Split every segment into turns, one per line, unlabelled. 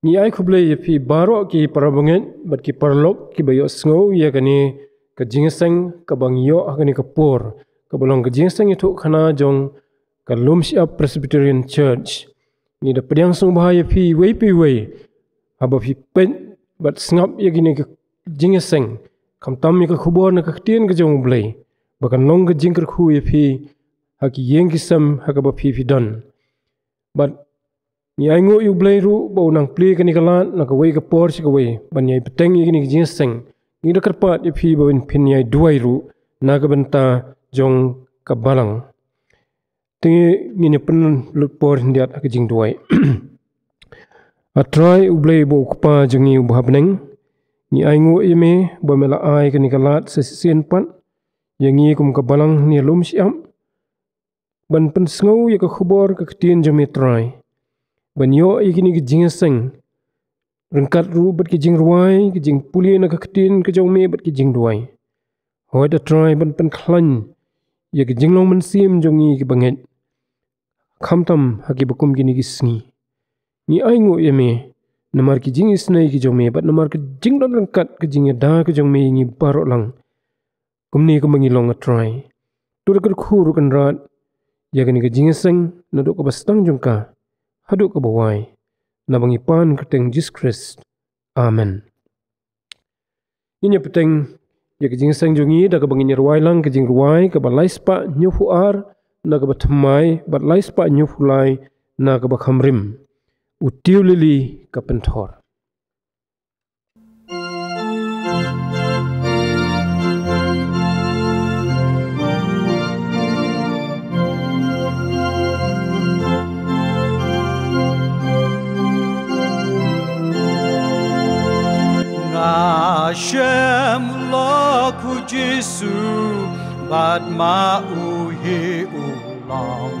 Ni ai khublei ye phi baro ki parabunget bat ki parlok ki bayo sngo ye kani ka jingseng ka bangyo akani ka por ka bolong ka jingseng itu khana jong ka Lumsia Presbyterian Church ni da pediang sung bah ye phi wei aba phi pen bat snap ye gini ka jingseng kam tam ka khubor na ka tien ka jong blei bakan long ka jingker khu ye phi haki yeng kisam hakaba phi don but ni ai ngo yu blai ru bo nang pli ka ni kala na ka wei ka por si ka wei ban yai peteng ye ni jingseng ni da karpat ye phi bo pin yai duai ru na ka benta jong ka balang tingi ni pen lut por ndiat ka jing duai a try u blai bo pa jungi u bhabneng ni ai ngo ye me bo mela ai ka ni kala se sen pan yangi kum ka balang ni lum siam ban pen sngo ye ka khubor ka tien jami try ban yo igini ki jingseng rengkat ru bat ki jing ruai ki jing puli na ka ktin ka jong me bat ki jing duai hoi da try ban pen khlan ye ki jinglong man sim jongi ki banget khamtam haki bakum ki ni ki sngi ni ai ngo ye me namar ki jing isnai ki jong me bat namar ki jing don rengkat ki jing da ka jong me ni barok lang kumni ko mangi long a try tu ka khuru kan rat ye ki ni ki jingseng na do ka bastang jong ka haduk ka bawai na bangipan keteng Jesus Christ. Amen. Ini peteng ya kejing sang jongi da ka bangin ruai lang kejing ruai ka balai spa nyufu ar na ka batmai balai spa nyufu lai na ka bakhamrim utiu lili ka penthor.
Hashem laku Jesu bad ma uhi ulang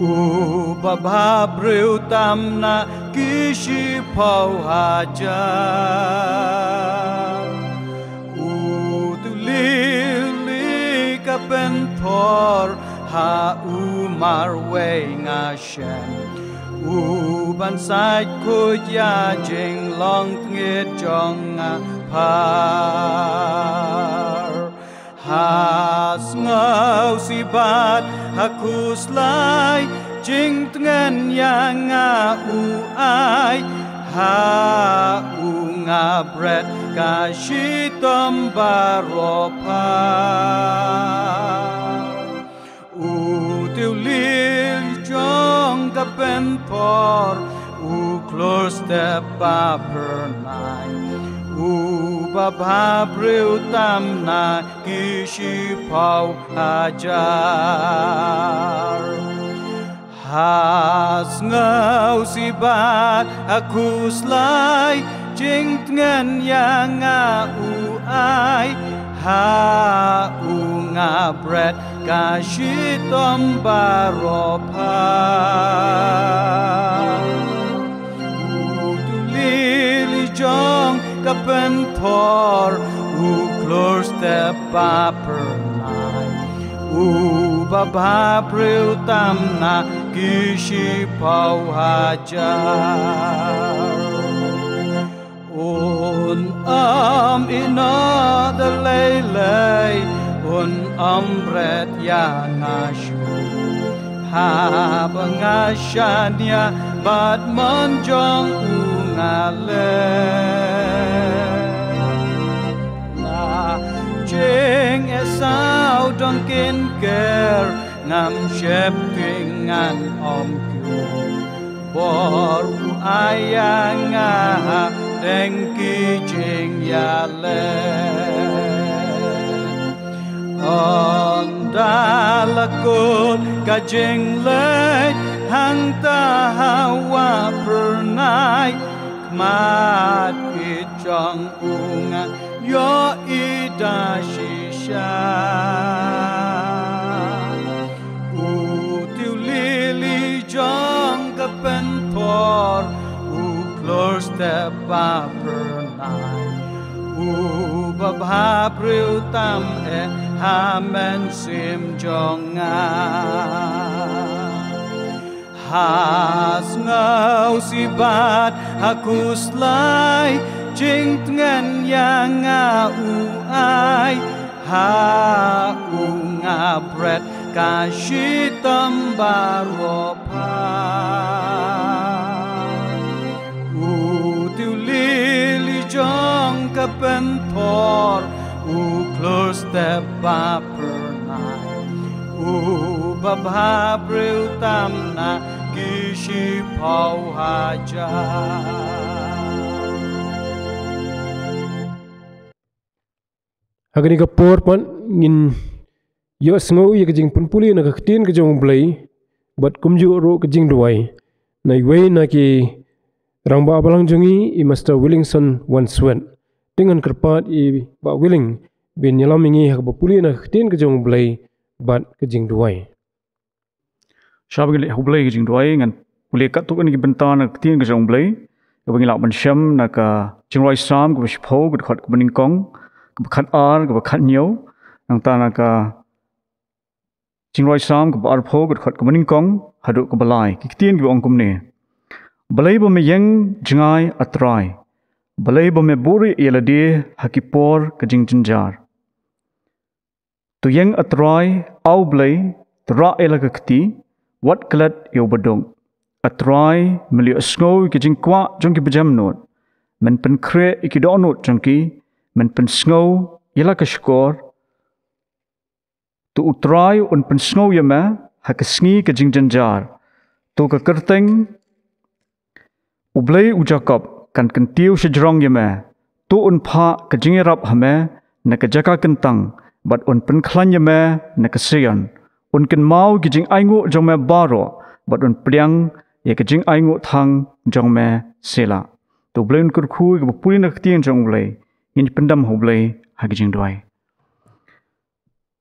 ubabha breu tamna kishi pau haja utulili kapentor ha umar we ngashem uban sai ko ya jing long nge jong par has ngau si bat hakus lai jing tengen yang u ai ha u nga bret ka shi tom baro par u tiu lil jong ka pen por u close step pa per night Ubabha breu tamna kishi pau hajar Has ngau si bat akus lai jing tengen yang u ai ha u nga bret kashi tom baropa jong kapentor uklor step paper nai ubabha breu tamna kishi pau hajar un ina the lele un bret yang ashu ha bangasanya bat manjong ngale na jing esau donkin ker ngam shep tingan ku bor ayang dengki jing yale ondalakut kajing le hanta hawa pernai mat ichang unga yo ida shisha utiu lili jong kapentor uklor step pernai ubabha breu tam hamen sim jonga has ngau si bat hakus lai jing ngan yang u ai ha u nga bret ka shi tam baro pa u tu lili jong ka pen thor u close step ba per night u babha breu tam na kishi pau haja
Agani ka por pan ngin yo sngo ye kajing punpuli na kaktin ka jong blai bat kumju ro kajing duai na iwe na ki rangba abalang jongi I Master Willingson Wanswen dengan kerpat I ba willing bin yalamingi hak bapuli na kaktin ka jong blai bat kajing duai
Shabagili hublai kajing duai ngan puli kat tu kan ki benta na kaktin ka jong blai ka bangi lak ban syam na ka jingroi sam ka bashpo ka khat ka baning kong ka khat ar ka khat nyau nang ta na ka jingroi sam ka ar pho ka khat ka baning kong hadu ka balai ki tien ki ong kum ne balai bo me yang jingai atrai balai bo me buri yelade hakipor ka jing jinjar tu yang atrai au blai tra ela ka kti wat klat yo badong atrai meli asngo ki jing kwa jong ki bejam not men pen kre ki do not jong ki men pen sngo yela ka skor tu utrai un pen sngo yema hakasngi ka jing janjar tu ka kerteng ublai ujakop kan kentiu sejrong yema tu un pha ka jing rap hame na ka jaka kentang bat un pen khlan yema na ka sian un ken mau ki jing aingu jong me baro bat un priang ye ka jing aingu thang jong me sela tu blain kur khu ka puri na ktien jong blai ngin pendam ho blai ha ki jing doi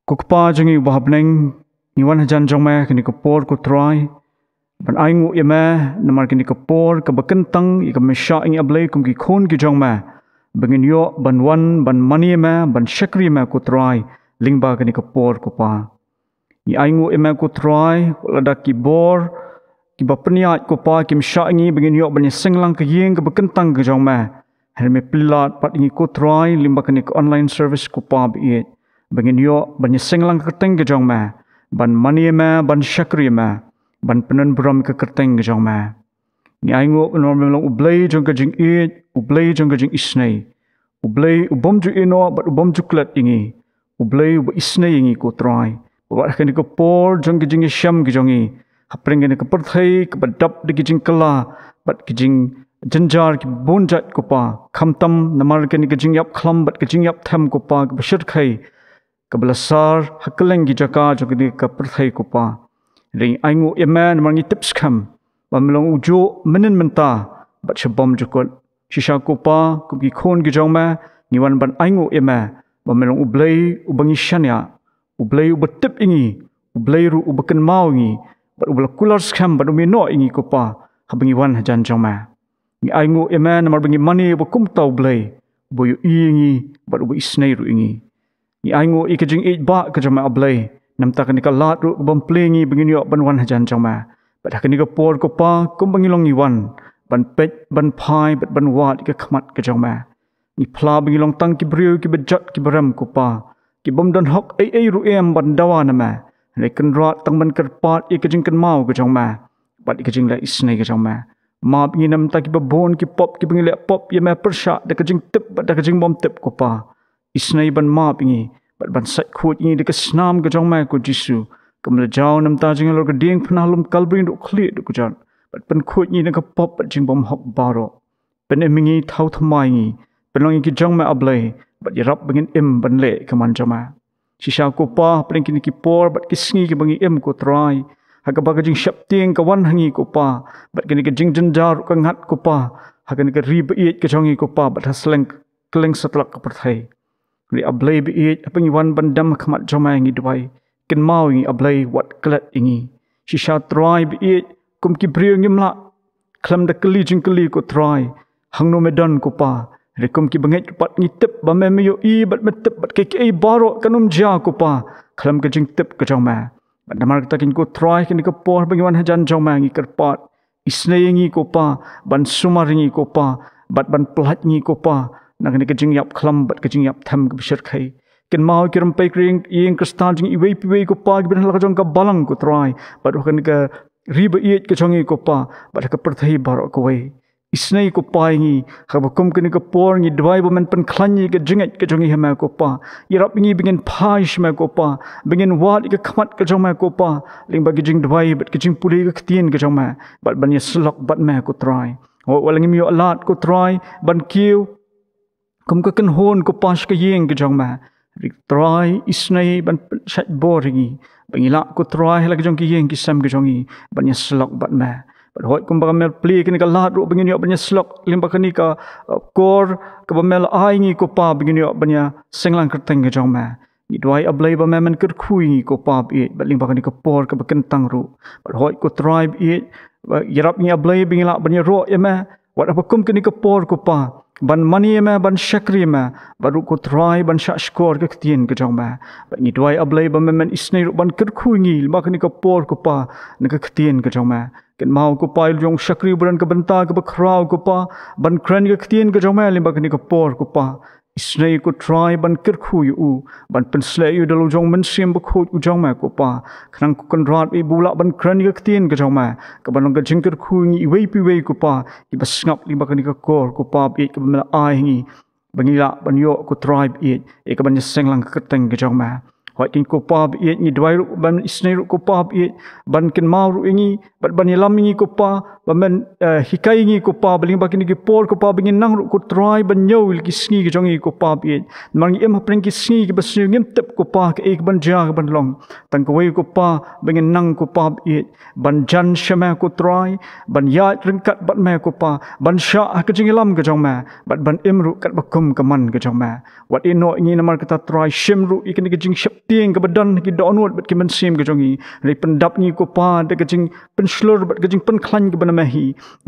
Kukpa jangi wahabneng niwan hajan jong me kini kapor ko try ban aingu yema namar kini kapor ka bakentang I ka mesha ingi ablay kum ki khon ki jong me bangin yo ban wan ban mani yema ban shakri yema ko try lingba kini kapor ko pa ni aingu yema ko try lada ki bor ki bapniat ko pa ki mesha ingi bangin yo ban singlang ka yeng ka bakentang ka jong me helme pilat pat ingi ko try limba kini online service ko pa bi bangin yo ban singlang ka teng ka jong me ban mani yema ban shakri yema ban penan bram ka kerteng ka jong ma ni aingo normal long ublai jong ka jing it ublai jong ka jing isnai ublai ubom ju ino but ubom ju klat ingi ublai u isnai ingi ko try ba ka ni ko por jong ka jing sham ka jongi hapring ni ka perthai ka badap de ki jing kala bat ki jing janjar ki bonjat ko pa khamtam namar ka ni ka jing yap khlam bat ka jing yap tham ko pa ka bashir khai ka belasar hakeleng gi jaka jong ka perthai ko pa ring aingu yeman mangi tips kham bamlong ujo menen menta bat shabom jukot shisha ko pa ku ki khon gi jongma niwan ban aingu yema bamlong ublai ubangi shania ublai ubetip ingi ublai ru ubakan mau ingi bat ubla kular kham bat umi no ingi ko pa habangi wan hajan jongma ni aingu yeman namar bangi mani ubakum tau ublai boyu ingi bat ubi isnai ru ingi ni aingu ikajing it ba ka jongma ublai namta kani ka lat ru bom plengi bangin yo ban wan hajan changma bat kani ka por ko pa kum bangilong ni wan ban pet ban phai bat ban wat ka khmat ka changma ni phla bangilong tang ki briu ki bejat ki baram ko pa ki bom don hok ai ru em ban dawa na ma le kan rat tang ban kerpat I ka jing kan mau ka changma bat ka jing la isnai ka changma ma bangin namta ki babon ki pop ki bangile pop ye ma persha da ka jing tip bat da ka jing bom tip ko pa isnai ban ma bingi bat ban sai khut ni de ka snam ka jong mai ko jisu kamla jaw nam ta jing lor ka ding phna lum kalbring du khli du jan bat pan khut ni ka pop bat jing bom hok baro pen emingi thau thamai ni penong ki jong mai ablai bat yarap bangin em ban le kaman jama shisha ko pa pen ki ki por bat ki sngi ki bangi em ko try ha ka ba ka jing shap ting ka wan hangi ko pa bat ki ka jing janjar ka ngat ko pa ha ka ri ba it ka jongi ko pa bat hasleng kleng satlak ka perthai Ri ablay bi it apang iwan bandam khamat jomai ngi duai ken mau ngi ablay wat klat ingi shisha try bi it kum ki briu ngi mla khlam da kali jing kali ko try hangno medan ko pa ri kum ki bangai pat ngi tip ba me yo I bat metip bat ke baro kanum ja ko pa khlam ka jing tip ka joma Namar kita kin ko try kin ko por bagi wan hajan jong mangi kerpat isnei ngi ko pa ban sumar ngi ko pa bat ban plat ngi ko pa nang ni kejing yap khlam bat kejing yap tham ke bishar khai kin mau kiram pe kring ing kristal jing iwei piwei ko pa gi ben la jong ka balang ko try bat kan ka riba iet ke jongi ko pa bat ka perthai bar ko wei isnei ko pa ngi khabakum kin ko por ngi dwai bo men pen khlanyi ke jinget ke jongi hema ko pa irap ngi bingin phaish ma ko pa bingin wat ke khmat ke jong ma ko pa ling bagi jing dwai bat ke jing puli ke tien ke jong ma bat ban ye slok bat ma ko try walang mi yo alat ko try ban kiu kum ka kan hon ko pas ke yeng ke jong ma rik try isnei ban chat boringi bangila ko try la ke jong ki yeng ki sam ke jongi ban ye slok bat ma but hoi kum bagamel pli kini ka lat ru bingin yo banya slok limba kini ka kor ka bamel ai ngi ko pa bingin yo banya senglang kerteng ke jong ma ni dwai ablai ba men ker khui ngi ko pa e but limba kini ka por ka bakentang ru but hoi ko tribe e yarap ngi ablai bingila banya ro ya ma wat apa kum kini ka por ko pa ban mani ma ban shakri ma baru ko try ban sha skor ke tien ke jong ma ni dwai ablai ba men isnei ru ban ker khui ngi limba kini ka por ko pa ne ka tien ke jong ma ken mau ko pail jong shakri buran ka banta ka bakrau ko pa ban kran ka tien ka jong ma limba kini ka por ko pa isnei ko try ban ker khu yu ban pen slay yu dalu jong men sim ba khu u jong ma ko pa kran ko kan rat i bula ban kran ka tien ka jong ma ka ban ka jing ker khu ngi wei pi wei ko pa i bas ngap limba kini ka kor ko pa i ka ban ai ngi bangila ban yo ko tribe i ka ban seng lang ka teng ka jong ma hoi kin ko pa bi ni dwai ru ban isnei ru ko pa bi ban kin mau ru ingi ban yelam ngi ko pa ban hikai ngi ko pa baling ba kin ki por ko pa bingin nang ru ko try ban nyau ki sngi ki jongi ko pa bi mang em hapren ki sngi ki bas ngem tep ko pa ke ek ban ja ban long tang ko wei ko pa bingin nang ko pa bi ban jan shama ko try ban ya ringkat bat ma ko pa ban sha ka jing lam ka jong ma ban em ru kat bakum ka man ka jong ma wat ino ngi namar kita try shim ru ikin ki jing tieng ke badan ki donut bat ki mensim ke jongi ri pendap ni ko pa de ke jing penslur bat ke jing penklan ke banamahi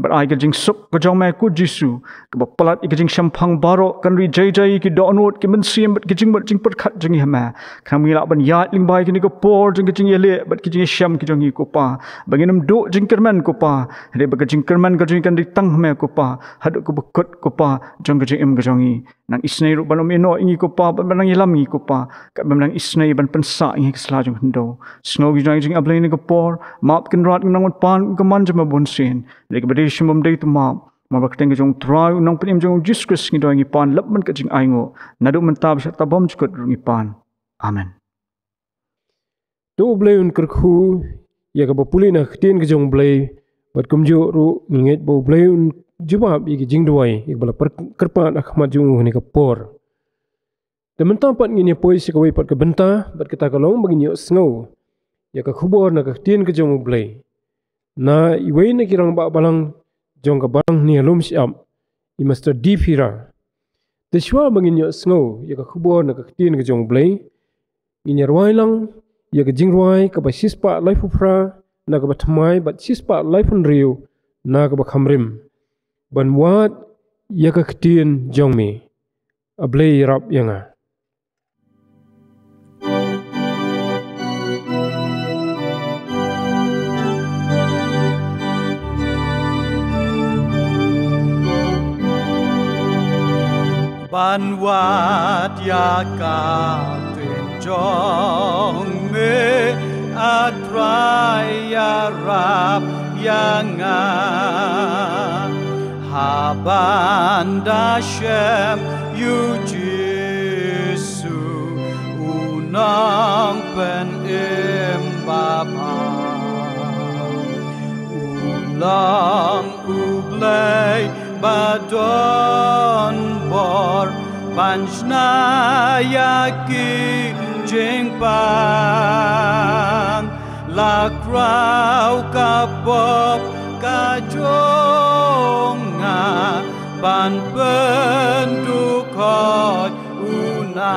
bat ai ke jing suk ke jong mai ku jisu ke bapalat ke jing shampang baro kan ri jai jai ki donut ki mensim bat ke jing perkhat jongi hama kami la ban ya ling bai ki ni ko por jing ke jing yele bat ki jing sham ki jongi ko pa banginam do jing kerman ko pa ri ba ke jing kerman ke jing kan ri tang hama ko pa hadu ko bekut ko pa jong ke jing em ke jongi nang isnei ru banom ino ingi ko pa ban nang yelam ngi ko pa ka ban isnei ban pensa ingi keslajung hendo snow jing ablai ni ko por map kin rat nang pan ko man jama bonsin le ke bade shimum dei tu map ma ba keteng jong try nang pim jong jiskris ngi do ngi pan lap man ka jing aingo nadu mentab sa tabom chukut ngi pan amen
tu blai un kerkhu ya ka bapuli na ktien ke jong blai bat kumjo ru nget bo blai un jubab igi jing duai ig bala kerpat akhmat jung ni ka por demen tampat ngini poi si kawai pat ke benta bat kita kalong bagi nyok sngau ya ka khubor na ka tien ke jong blai na iwei na kirang ba balang jong ka balang ni alum siam I master deep hira de shwa bagi nyok sngau ya ka khubor na ka tien ke jong blai ngini rwai lang ya ka jing rwai ka ba sispa life upra na ka ba thamai bat sispa life on riu na ka ba khamrim ban wat ya ka ktien jong mi ablay rap yanga
ban wat ya ka tin jong mi atrai ya rap yanga Habanda Shem yu Jisu unang pen imbaba ulang ublay badon bor banjna yaki jingpang la krau kapop kajonga ban pendukot una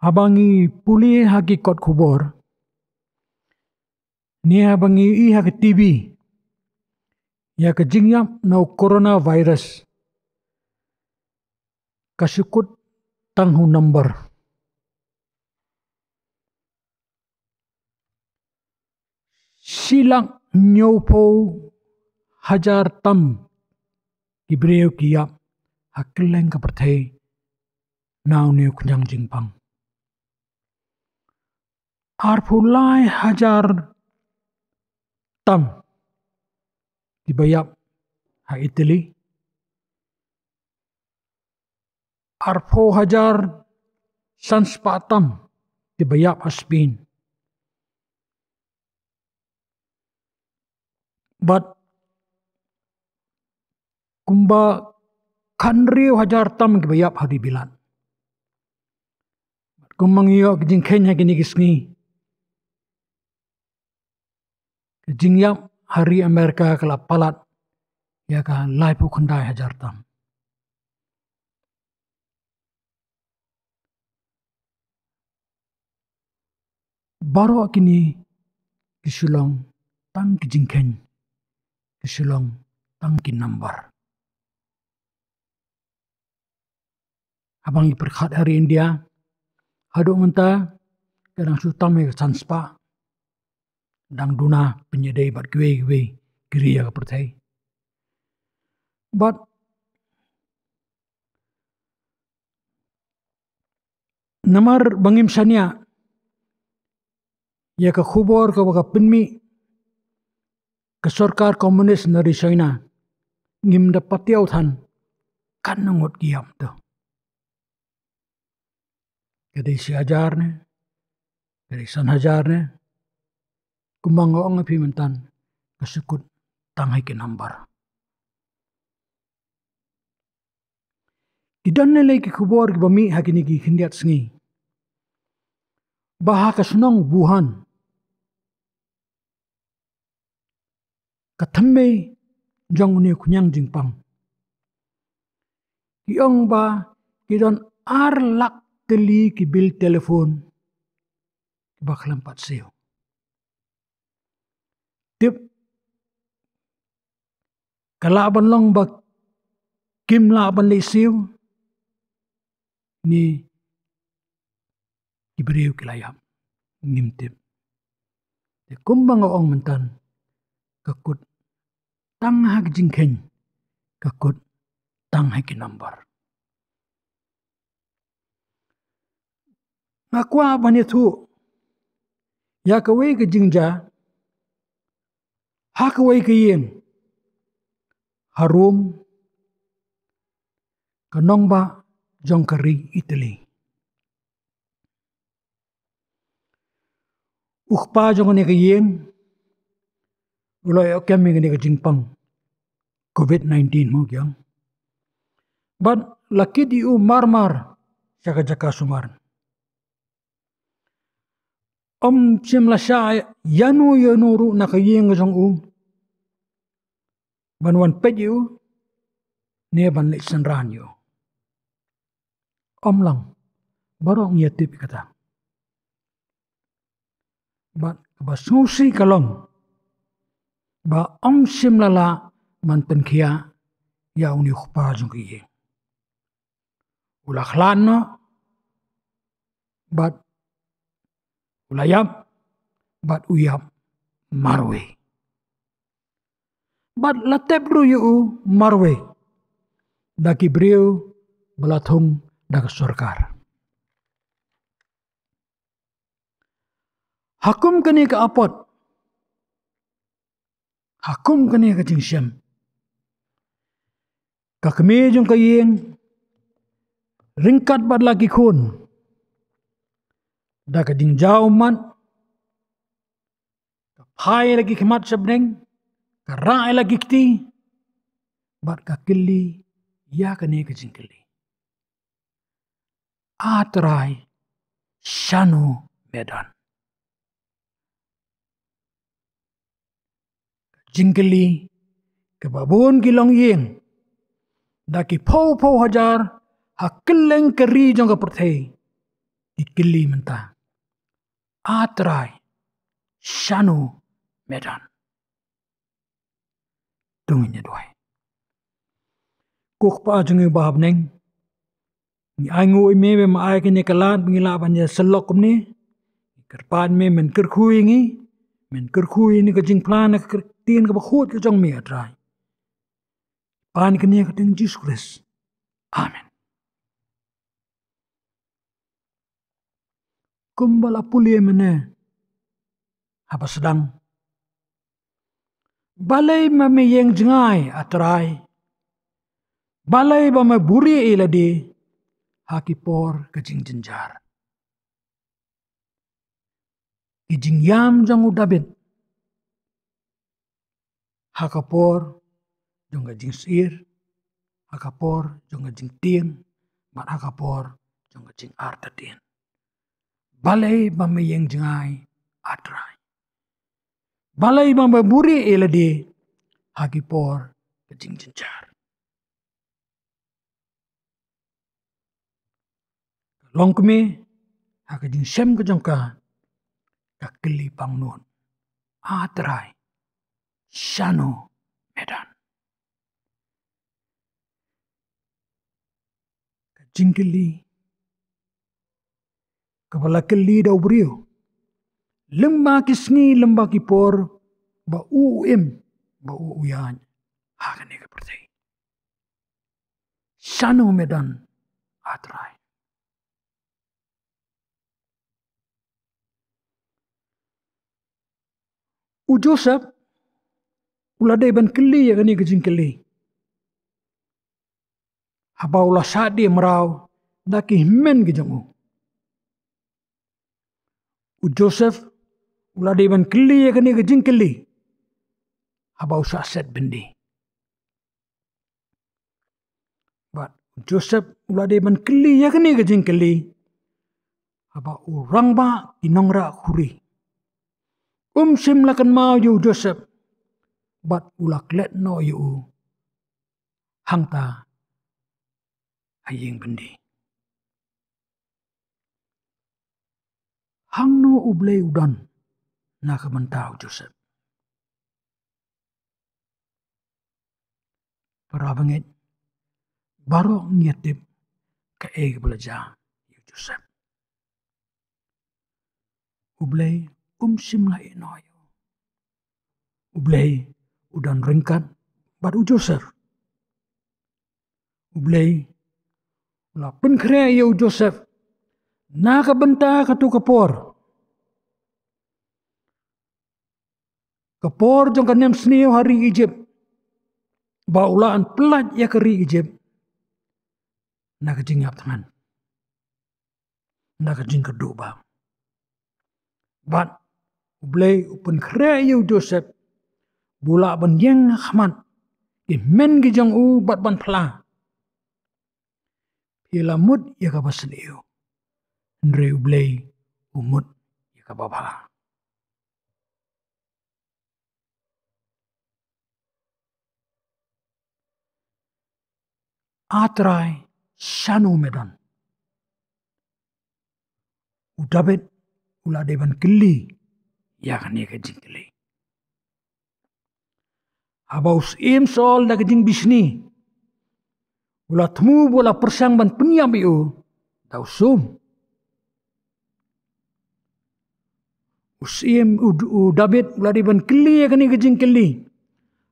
Abangi puli haki kot kubor ni abangi I haki TB ya ke jingyap no coronavirus kasukut tanghu number. Silang nyopo hajar tam Ibreu kiap hakeleng ka perthei nau niu kunyang jingpang. Arpulai hajar tam dibayap ha Italy. Arpo hajar sanspatam dibayap ha Spain. But kumba kanriu hajar tam dibayap ha dibilan. Kumangyo jingkenya gini gisni. Jingyap hari Amerika kala palat ya ka laipu kundai hajar tam. Baru kini kisulong tang kijingken kisulong tang kinambar. Abang iperkhat hari India haduk menta kadang sutam ke sanspa dang duna penyedai bat kwe kriya ka perthai. But namar bangim sania ya ka khubor ka baka penmi ke sarkar komunis dari China ngim dapat tiau than kan ngot kiam tu. Kadai si hajar ne, kadai san hajar ne, kumbang ong api mentan kesukut tanghai ke nambar. Idan nilai ki khubor ki bami hakini ki khindiat sengi. Baha kasunong buhan. Kathamme jong ni kunyang jingpang. Kiong ba kidon ar lak teli ki bil telefon baklam pat seo. Tip kalaban long ba kim laban le seo ni Ibreu kilayam ngimtip. Te kumbang ong mentan kakut tang hak jingken kakut tang hak nambar. Ngakwa banitu ya kawai ke jingja ha kawai ke yin harum kanong ba jongkari Italy. Ukpa jong ne ke yin uloy kami ne ke jingpang COVID-19 mo kyang. But laki di u marmar jaka sumar. Simla sya yanu ru na ke yin jong u. Banwan pet yu ne ban le sanran yu. Lang baru ngiatip kata. But ba susi kalong ba simla la man penkia ya uni khpa jong ke yin. Ulah khlan no but ulayap bat uyap marwe. Bat latep ru yu marwe. Daki Ibreu belatung dak sarkar. Hakum kani ke apot. Hakum kani ke jingsyam. Kakme jong ke yin ringkat bat lagi kun. Dak jingjau man. Hai lagi kemat sebneng. Karai lagi kti. Bat kakili ya kani ke jingkili. Atrai Shanu Medan. Jingkili kebabun kilong yin. Daki pau hajar hakeleng keri jong ke perthei. Ikili mentah. Atrai Shanu Medan. Tunginya doai. Kukpa jengi bahab neng. Ni ai ngu me ma ai kini kalat bingila banya selok ni. Kerpan me men kerkhui ngi. Men kerkhui ni ka jing plan na kertien ka bakhut ka jong me atrai. Pan kini ka ting Jesus Christ. Amen. Kumbala pulia mene. Apa sedang. Balai ma me yeng jengai atrai. Balai ba me buri iladi. Hakipor ka jing jenjar. Ijing yam jang udabit. Hakapor jong jing sir. Hakapor jong jing tien. Mat hakapor jong jing artatien. Balai ba me yeng jengai atrai. Balai ba me buri eladi. Hakipor ka jing jenjar. Long kami haka jing sem ka jong ka. Kakili pang nun. Atrai. Shano Medan. Jingkili. Kapala kili daw brio. Lemba kisngi lemba kipor. Ba uim. Ba uuyan. Hakan ika pertay. Shano Medan. Atrai. U Joseph. Uladay ban kili ya kani ka jingkili. Habaw la sadi maraw. Daki himen gijangu. U Joseph. Uladay ban kili ya kani ka jingkili. Habaw sa set bendi. But Joseph uladay ban kili ya kani ka jingkili. Habaw urang ba inongra kuri. Sim lakan mau yu Joseph. But ulak let no yu. Hangta. Aying bendi. Hang no ublay udan. Nakamantao Joseph. Parabangit. Baro ngiyatip. Kaeg belaja yu Joseph. Ublay. Sim la inoyo. Ublay. Udan ringkat. But u Joseph. Ublay. Ula penkrea yu Joseph. Nakabenta katu kapor. Kapor jong kanem sniyo hari Egypt. Ba ulaan pelat ya kari Egypt. Nakajing yap tangan. Nakajing kedu ba. But ublay upen krea yu Joseph. Bula ban yeng khmat. Imen gijang u bat ban pla. Pila mud ya kabasan iyo. Nre ublay umud ya kababa. Atrai Shano Medan. Udabit uladay ban kili. Ya kani ka jingkili. Habaus im sol na kajing bisni. Ula temu bola persang ban penyam iyo. Daw sum. Usim David uladay ban kili ya kani kajing kili.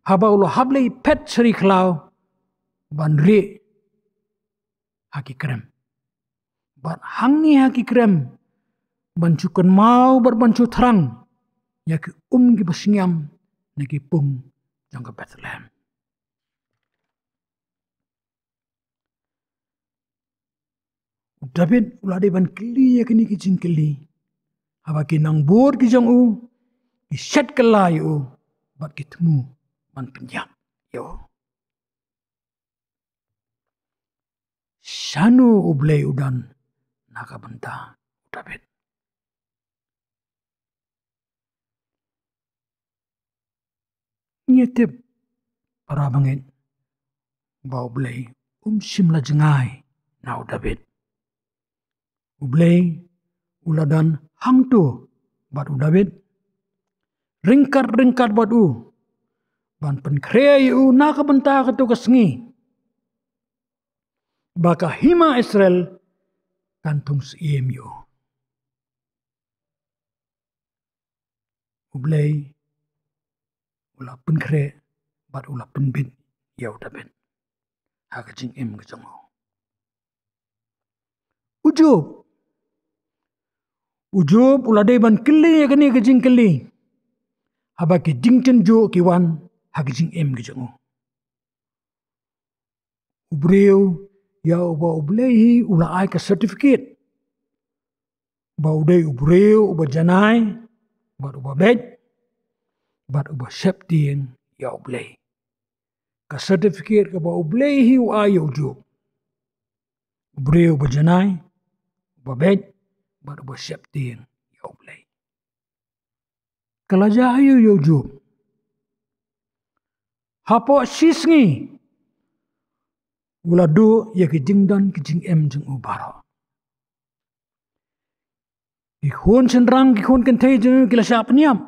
Haba ula hablay pet seri klau. Ban ri. Haki krem. Ban hangni haki krem. Bancukan mau berbancu terang. Yaki ki basingyam. Naki pung. Jangka Bethlehem. David uladay ban kili ya kini kijing kili. Haba kinang bur kijang u. Iset kelay u. Bat kitemu. Man penyam. Yo. Shanu ublay udan. Nakabenta. David. Nyetip. Parabangin. Ba ublay. Simla jengai. Nau David. Ublay. Uladan hangtu. Bat u David. Ringkat bat u. Ban penkrea u nakabenta katu kesengi. baka hima Israel kantung siem yo. Ublay ula pun kre bat ula pun bin yau da ben. Haka jing em ke jong. Ujub ula day ban kili kani ke jing kili. Haba ki jing chen jo ki wan haka jing em ke jong. Ubreu ya uba ublehi ula ai ka certificate. Ba udai ubreu uba janai bat uba bed bat uba septien ya ublei. Ka certificate ka ba ublehi u ai ujub. Ubreu uba janai uba bed bat uba septien ya ublei. Kalaja ayu ya ujub. Hapo sisngi ula do ya ki jing dan ki jing em jing ubaro. Ki khon senrang ki khon kentay jing kila siap niam.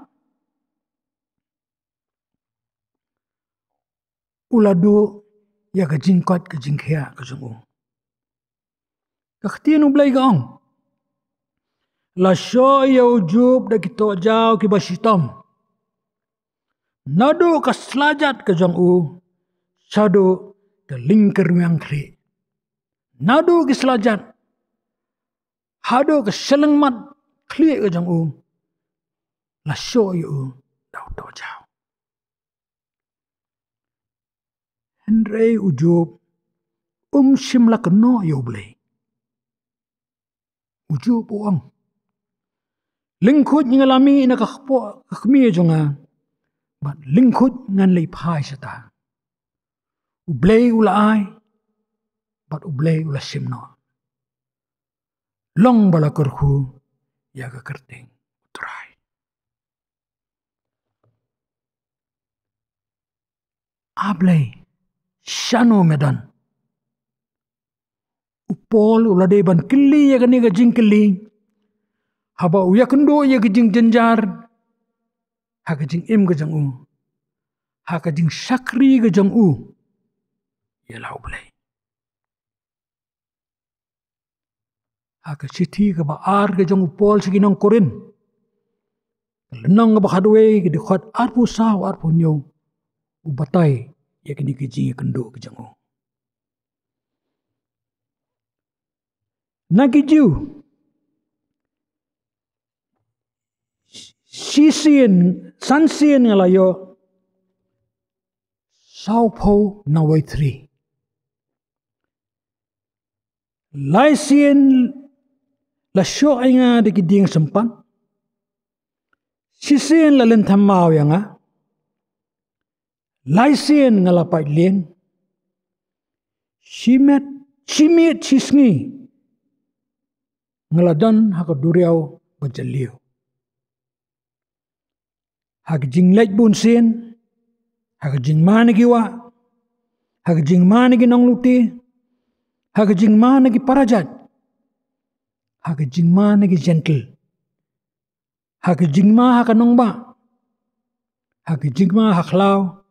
Ula do ya ka jing kot ka jing khia ka jing u. Kakhtien ublay ka ong. La syo ya ujub da ki to jaw ki basitom. Nado ka slajat ka jing u. Sado ka lingkar yang kri. Nado ki slajat. Hado ka seleng mat kli ka jing u. La syo ya u daw to jaw. Henry ujub simla keno ya ublay. Ujub uang. Lingkut ngalami na kakmi jonga. But lingkut ngan lay pai sata. Ublay ula ay. But ublay ula simno. Long bala kurku ya ka kerting utray. Ablay. Shano medan. Upol ulade ban kili ya kani ka jing kili. Haba uya kendo ya ka jing janjar. Haka jing em ka jang u. Haka jing sakri ka jang u. Ya lau belai. Haka siti ka ba ar ka jang upol sige nang korin. Lenang ka ba kadwe ka dikhat arpo saw arpo nyaw. Ubatay. Ya kini kejing kendo ke jango. Nakijiu. Sansien ngalayo. Saupo naway 3. Laisien la syo ay nga dikiding sempan. Sisien la lentamaw yang nga. Laisien ngalapay lien. Simit sisngi. Ngaladan haka duriaw bajaliw. Haka jing lait bunsien. Haka jing manigiwa. Haka jing manigi nang luti. Haka jing manigi parajat. Haka jing manigi gentle. Haka jing ma haka nongba. Haka jing ma haklaw.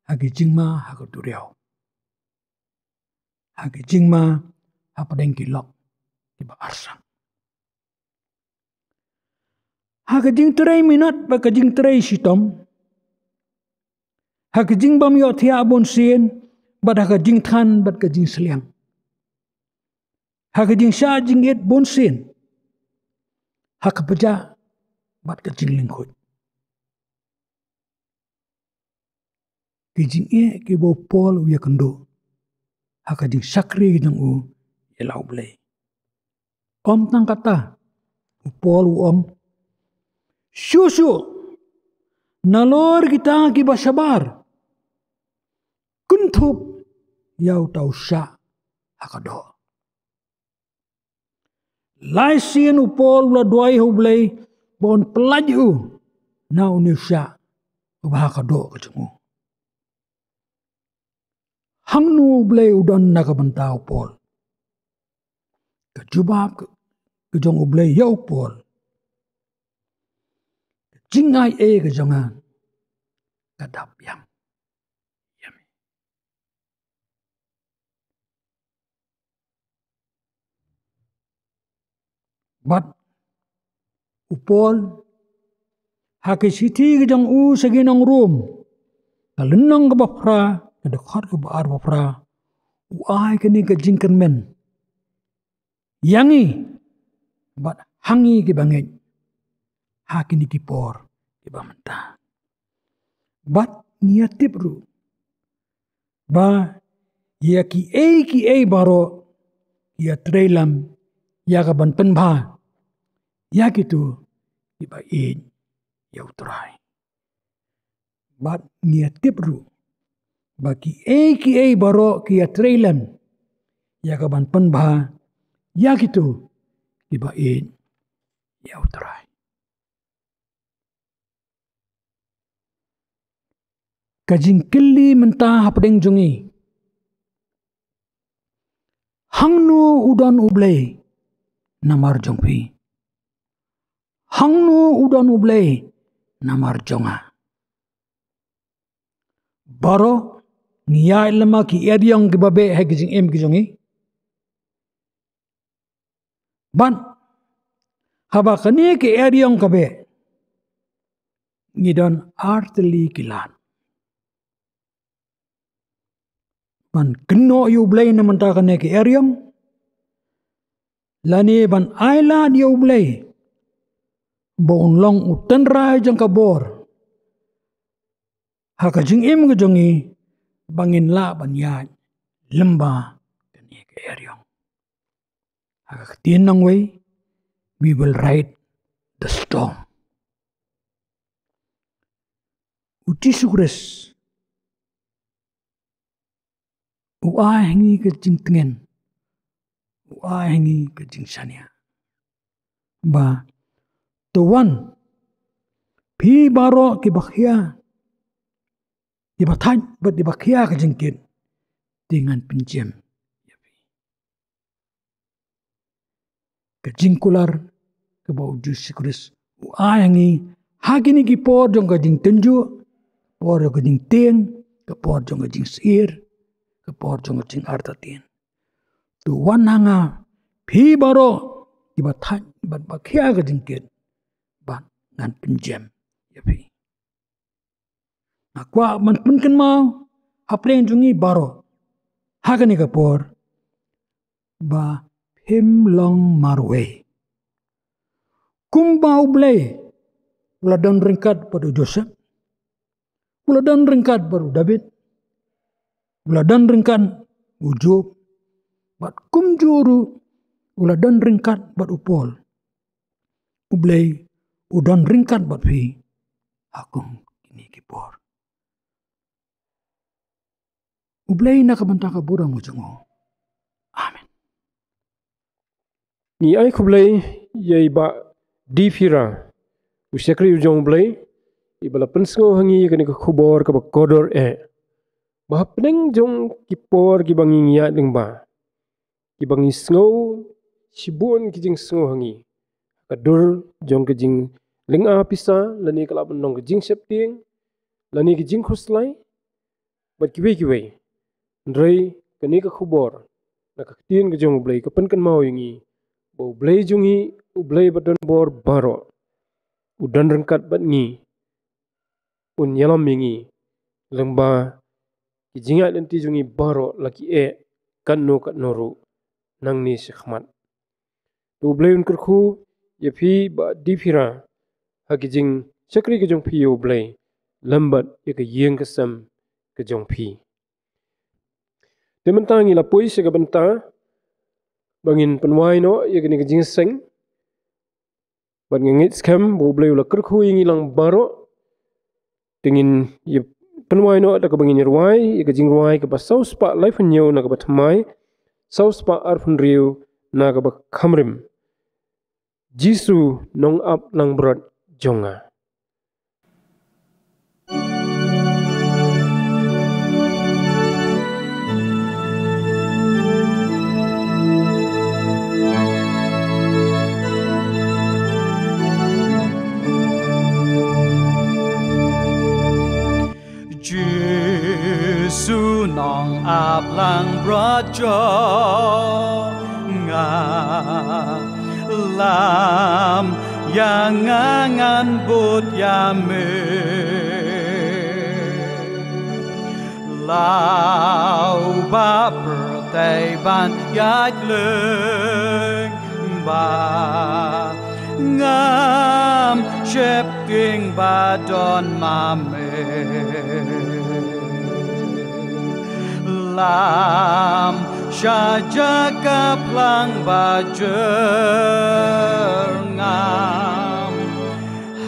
Hagi jingma haga duriaw. Hagi jingma hapadeng kilok tiba arsang. Haga jing terai minat baka jing terai sitom. Haga jing bam yo thia abon sien bad haga jing than bad ka jing seliang. Haga jing sha jing et bon sien. Haga peja bad ka jing lingkut. Kijing ke bo pol uya kendo. Haka jing sakri jang u yelau blay. Om tang kata. Upol om. Susu. Nalor kita ki basabar. Kuntup. Yau tau sya. Haka do. Laisien upol ula duai hu blay. Bon pelaju. Na uni sya. Ubah haka do ke jang u. Hangnu blay udan nakabantao pol. Kajubab kejong ublay yaw pol. Jingay kejongan. Kadap yam. But upol hakisiti ke jang seginang room. Kalenang ke bapra, ke dekat ke baar bapra. Uai ke ni ke jingkan men. Yangi, but hangi ke bangit. Hakini ki por ke bamanta. But niatip ru. Ba ya ki baro ya trailam ya ka ban penba. Ya gitu iba ya utrai. But niatip ru. Ba ki baro ki ya trailam ya ka ban penba. Ya gitu iba ya utrai. Kajing kili mentah hapdeng jungi. Hangnu udan ublay namar jongpi. Hangnu udan ublay namar jonga. Baro niya ilama ki ediyong gibabe hai kajing ki jungi. Ban haba kani ki ediyong kabe. Ngidon arteli kilan. Ban keno yu blay na mentah kene ke eryong. Lani ban aila yu blay. Bon long utan rai jang kabor. Haka jing ke jongi. Bangin la ban yaj. Lemba kene ke eryong. Haka ketien nang way. We will ride the storm. Uti sukres. Uai hangi ke jing tengen. Uai hangi ke jing sania. Ba tuan pi baro ki bakhia. Di bathan but di bakhia ke jingkin dengan pinjam. Ke jingkular ke bau jus sikuris. Uai hangi hagini ki por jong ke jing tenju. Por jong ke jing tiang. Ke por jong ke jing sir. Kepor jong jing artatien. Tuan hanga pi baro iba tan iba bakia ke jingkit ban ngan pinjam ya pi. Nakwa man punken mau haplen jungi baro hagani kepor ba him long marwe. Kumbau blay uladan ringkat pada Joseph. Uladan ringkat baru David. Uladan ringkan ujub, bat kumjuru, uladan ringkat bat upol. Ublay, udan ringkat bat pi, akong kini kipor. Ublay na kabanta ka burang ujango. Amen.
Ni ay kublay, yay ba di fira. Usyakri ujang ublay, ibala pensengo hangi kani ka kubor ka kodor Bahap neng jong kipor kibanging ya neng ba. Kibangi snow sibun kijing snow hangi. Kadur jong kijing linga pisa lani kalaban nong kijing septing lani kijing khuslai. Bat kiwe. Ndray kani ka khubor. Nakaktiin ka jong ublay kapan kan mau yungi. Ba ublay jongi ublay badan bor baro. Udan rengkat bat ngi. Unyalam yungi. Lengba kijingat nanti jungi baro laki kan noru nang ni sekhmat. Ublay unkerku ya pi ba dipira hakijing sakri kejong pi ublay lambat ya ke yeng kesam kejong pi. Dementangi lapoi se benta bangin penwai no ya kini kejing seng ban ngit skam ublay ulakerku yang ilang baro tingin ya penwai no ada kebangin ruai, ika jing ruai ke basau spa life nyo na ke batmai, sau spa arfun riu na ke kamrim. Jisu nong ap lang berat jonga.
Giêsu nong ap lang berat jonga. lam yang ngangan bút ya mê lao ba bờ tây ban yết lưng ba ngam chép kinh ba đòn mà mê lam sha jaga plang ba ngam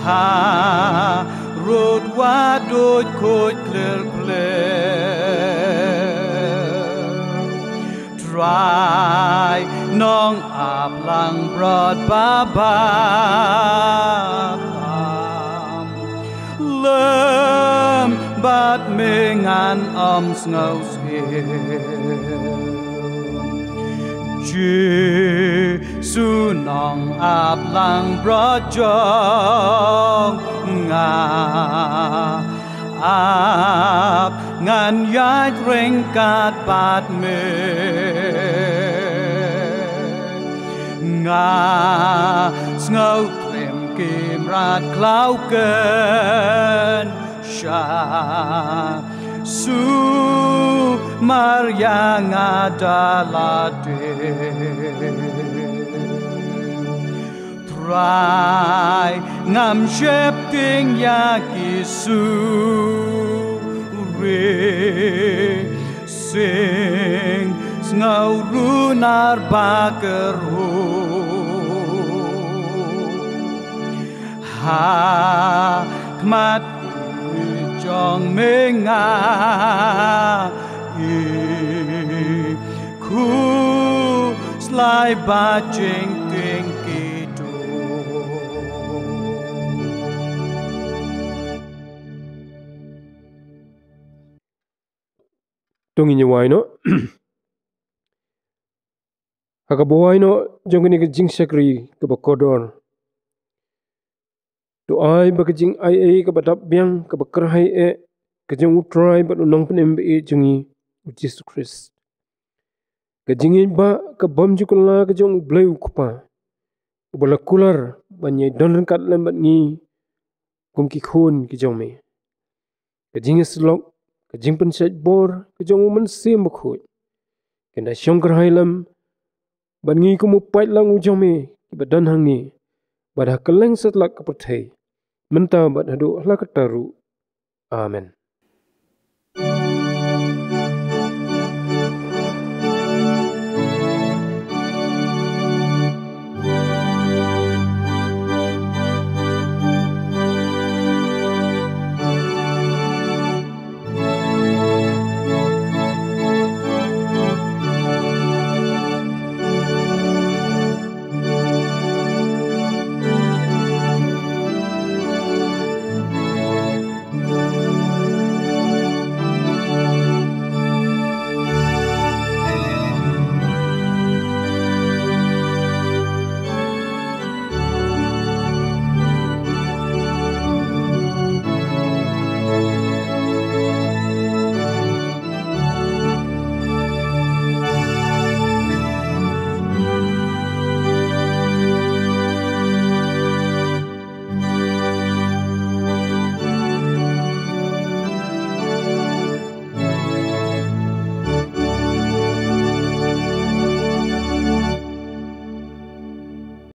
ha rốt wa đôi khôi clear try nong ap lang broad ba lem bat mengan ngau Jesu nong ap lang broad jong nga ap ngan yai ring kat bat me nga ngau trem kim rat klau ken sha su Maria ngadalade try ngam shep ting ya kisu re sing ngau runar bakeru ha kmat jong menga ku slai ba ching ting ki do
tung in wai no haka boy no jong ni jing sakri ka ba kodor to ai ba jing ai ka ba dap biang ka ba krai e ka jong utrai ba nong pnem be jingi Jesus Christ ka jingin ba ka bam jukula ka jong bleu kupa ubala kular banye don kat lembat ni kum ki khun ki jong me ka jing slok ka jing pen set bor ka jong man sim ba khoi kenda shong kar hailam ban ngi kum pai lang u jong me ki ba dan hang ni ba da kaleng sat lak ka pathai menta ba hadu hlak taru amen